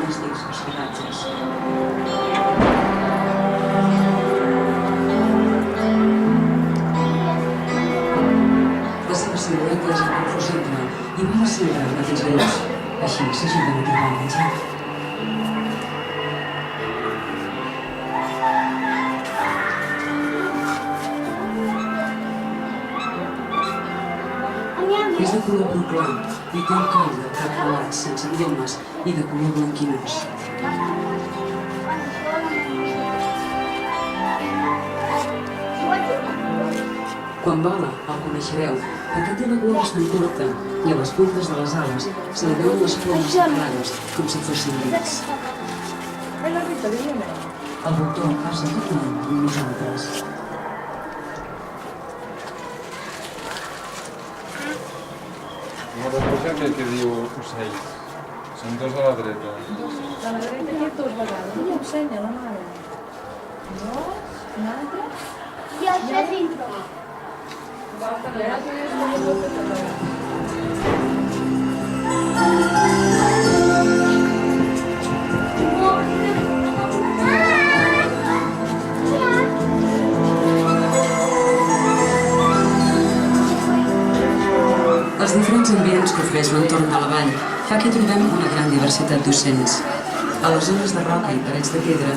monestirs o salvatges. La seva silueta és inconfusible i vola sempre al mateix lloc. Així s'ajuden a trobar el menjar. És de color bru clar i té el coll del cap pelat sense idiomes i de color blanquinós. Quan vola, el coneixereu, perquè té la cua bastant curta i a les puntes de les ales se li veuen les plomes clares com si fossin dits. El voltor passa tot l'any amb nosaltres. Una resposta que diu ocells. Són dos a la dreta. A la dreta hi ha dos vegades. I ensenya la mare. Dos, un altre. I el tres dintre. Els diferents ambients que ofereix l'entorn de la vall fa que hi trobem una gran diversitat d'ocells. A les zones de roca i parets de pedra